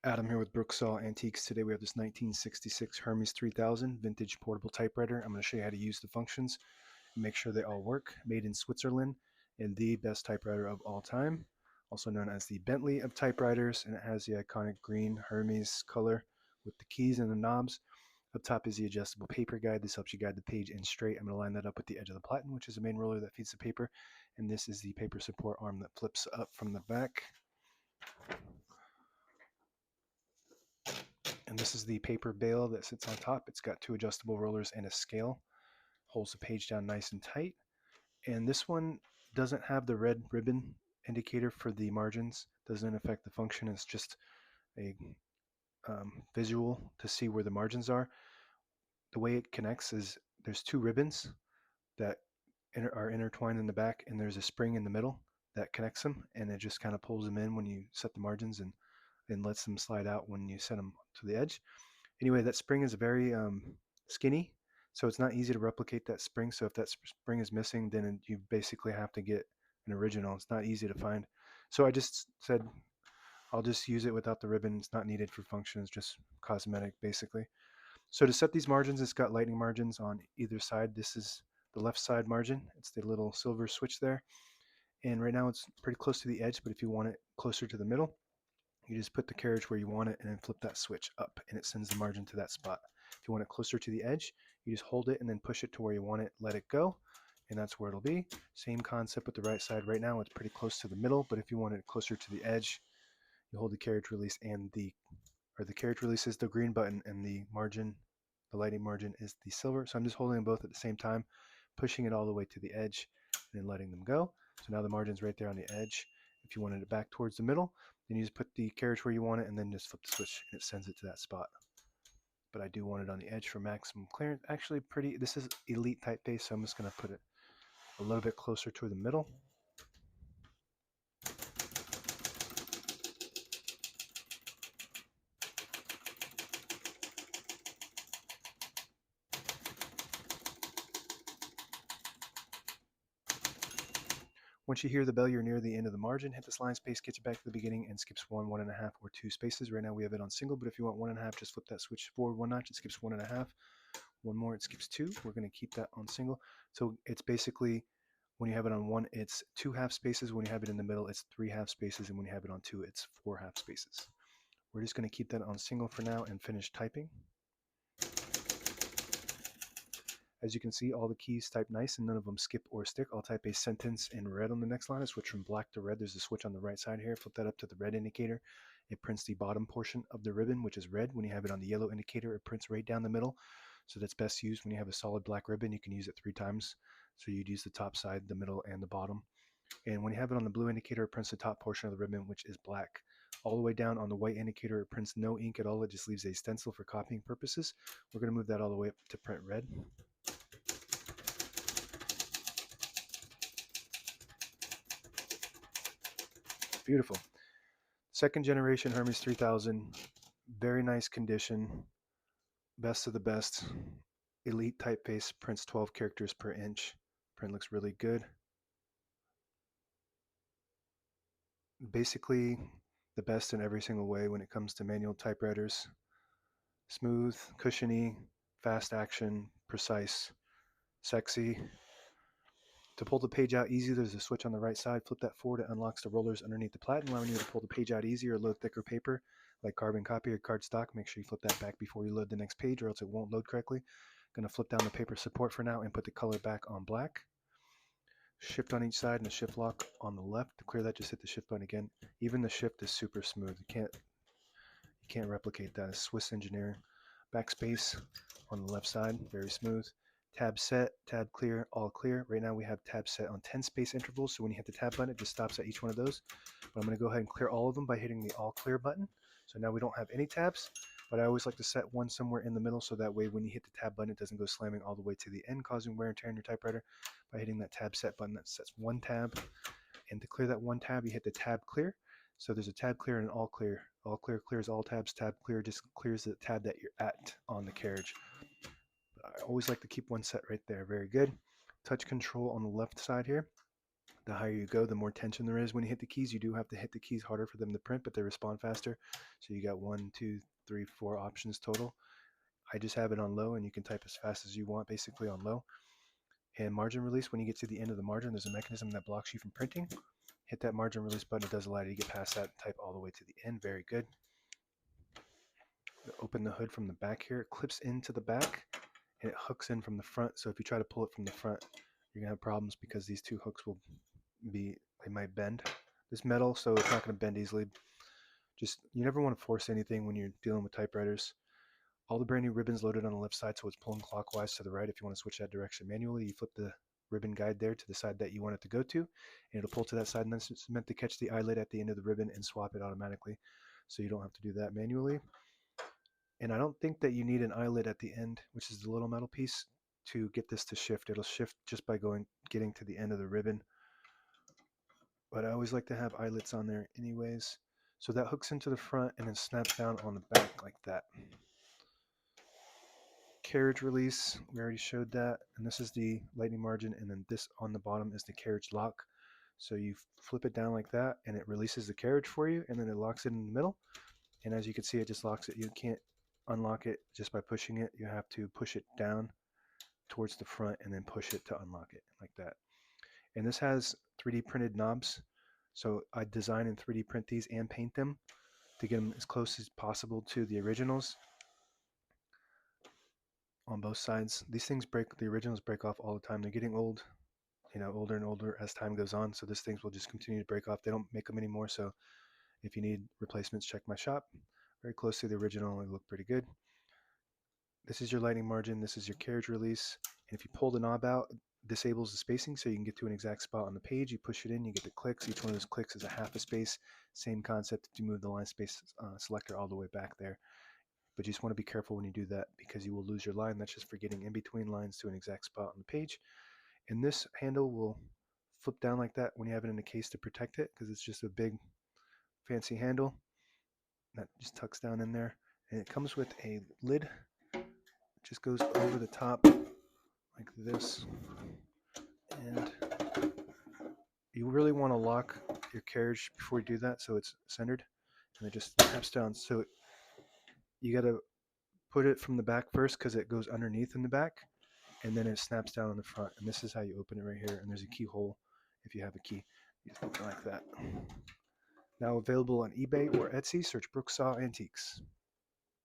Adam here with Brooksaw Antiques. Today we have this 1966 Hermes 3000 vintage portable typewriter. I'm going to show you how to use the functions and make sure they all work. Made in Switzerland and the best typewriter of all time, also known as the Bentley of typewriters, and it has the iconic green Hermes color with the keys and the knobs. Up top is the adjustable paper guide. This helps you guide the page in straight. I'm going to line that up with the edge of the platen, which is the main roller that feeds the paper, and this is the paper support arm that flips up from the back. And this is the paper bale that sits on top. It's got two adjustable rollers and a scale. Holds the page down nice and tight. And this one doesn't have the red ribbon indicator for the margins. Doesn't affect the function. It's just a visual to see where the margins are. The way it connects is there's two ribbons that are intertwined in the back, and there's a spring in the middle that connects them, and it just kind of pulls them in when you set the margins and lets them slide out when you set them to the edge. Anyway, that spring is very skinny, so it's not easy to replicate that spring. So if that spring is missing, then you basically have to get an original. It's not easy to find. So I just said I'll just use it without the ribbon. It's not needed for function. It's just cosmetic, basically. So to set these margins, it's got lightning margins on either side. This is the left side margin. It's the little silver switch there. And right now it's pretty close to the edge, but if you want it closer to the middle, you just put the carriage where you want it and then flip that switch up, and it sends the margin to that spot. If you want it closer to the edge, you just hold it and then push it to where you want it, let it go, and that's where it'll be. Same concept with the right side. Right now it's pretty close to the middle, but if you want it closer to the edge, you hold the carriage release and the carriage release is the green button, and the margin, the lighting margin, is the silver. So I'm just holding them both at the same time, pushing it all the way to the edge and then letting them go. So now the margin's right there on the edge. If you wanted it back towards the middle, then you just put the carriage where you want it and then just flip the switch and it sends it to that spot. But I do want it on the edge for maximum clearance. Actually, this is elite typeface, so I'm just going to put it a little bit closer to the middle. Once you hear the bell, you're near the end of the margin. Hit this line space, gets you back to the beginning, and skips 1.5, or 2 spaces. Right now we have it on single, but if you want 1.5, just flip that switch forward 1 notch. It skips 1.5. One more, it skips 2. We're going to keep that on single. So it's basically, when you have it on 1, it's 2 half spaces. When you have it in the middle, it's 3 half spaces. And when you have it on 2, it's 4 half spaces. We're just going to keep that on single for now and finish typing. As you can see, all the keys type nice and none of them skip or stick. I'll type a sentence in red on the next line. I switch from black to red. There's a switch on the right side here. Flip that up to the red indicator. It prints the bottom portion of the ribbon, which is red. When you have it on the yellow indicator, it prints right down the middle. So that's best used when you have a solid black ribbon. You can use it 3 times. So you'd use the top side, the middle, and the bottom. And when you have it on the blue indicator, it prints the top portion of the ribbon, which is black. All the way down on the white indicator, it prints no ink at all. It just leaves a stencil for copying purposes. We're going to move that all the way up to print red. Beautiful. Second generation Hermes 3000, very nice condition, best of the best. Elite typeface, prints 12 characters per inch. Print looks really good. Basically the best in every single way when it comes to manual typewriters. Smooth, cushiony, fast action, precise, sexy. To pull the page out easy, there's a switch on the right side. Flip that forward, it unlocks the rollers underneath the platen, allowing you to pull the page out easier. Load thicker paper like carbon copy or cardstock. Make sure you flip that back before you load the next page, or else it won't load correctly. Going to flip down the paper support for now and put the color back on black. Shift on each side and the shift lock on the left. To clear that, just hit the shift button again. Even the shift is super smooth. You can't replicate that. It's Swiss engineering. Backspace on the left side, very smooth. Tab set, tab clear, all clear. Right now we have tab set on 10 space intervals, so when you hit the tab button, it just stops at each one of those. But I'm going to go ahead and clear all of them by hitting the all clear button. So now we don't have any tabs, but I always like to set one somewhere in the middle, so that way when you hit the tab button, it doesn't go slamming all the way to the end, causing wear and tear in your typewriter. By hitting that tab set button, that sets one tab. And to clear that one tab, you hit the tab clear. So there's a tab clear and an all clear. All clear clears all tabs. Tab clear just clears the tab that you're at on the carriage. I always like to keep one set right there. Very good. Touch control on the left side here. The higher you go, the more tension there is when you hit the keys. You do have to hit the keys harder for them to print, but they respond faster. So you got 1, 2, 3, 4 options total. I just have it on low, and you can type as fast as you want, basically on low. And margin release, when you get to the end of the margin, there's a mechanism that blocks you from printing. Hit that margin release button. It does allow you to get past that and type all the way to the end. Very good. Open the hood from the back here. It clips into the back and it hooks in from the front. So if you try to pull it from the front, you're gonna have problems because these two hooks will they might bend. This metal, so it's not gonna bend easily. Just, you never want to force anything when you're dealing with typewriters. All the brand new ribbons loaded on the left side, so it's pulling clockwise to the right. If you want to switch that direction manually, you flip the ribbon guide there to the side that you want it to go to, and it'll pull to that side, and then it's meant to catch the eyelet at the end of the ribbon and swap it automatically, so you don't have to do that manually. And I don't think that you need an eyelet at the end, which is the little metal piece, to get this to shift. It'll shift just by getting to the end of the ribbon. But I always like to have eyelets on there anyways. So that hooks into the front and then snaps down on the back like that. Carriage release, we already showed that. And this is the lightning margin, and then this on the bottom is the carriage lock. So you flip it down like that and it releases the carriage for you, and then it locks it in the middle. And as you can see, it just locks it. You can't unlock it just by pushing it. You have to push it down towards the front and then push it to unlock it like that. And this has 3D printed knobs. So I design and 3D print these and paint them to get them as close as possible to the originals on both sides. These things break, the originals break off all the time. They're getting old, older and older as time goes on. So these things will just continue to break off. They don't make them anymore. So if you need replacements, check my shop. Very close to the original. They look pretty good. This is your lightning margin. This is your carriage release. And if you pull the knob out, disables the spacing so you can get to an exact spot on the page. You push it in, you get the clicks. Each one of those clicks is a half a space. Same concept if you move the line space selector all the way back there. But you just want to be careful when you do that because you will lose your line. That's just for getting in between lines to an exact spot on the page. And this handle will flip down like that when you have it in a case to protect it, because it's just a big fancy handle that just tucks down in there. And it comes with a lid. It just goes over the top like this. And you really want to lock your carriage before you do that so it's centered, and it just snaps down. So you got to put it from the back first because it goes underneath in the back, and then it snaps down on the front. And this is how you open it right here. And there's a keyhole if you have a key. You just open it like that. Now available on eBay or Etsy. Search Brooksaw Antiques.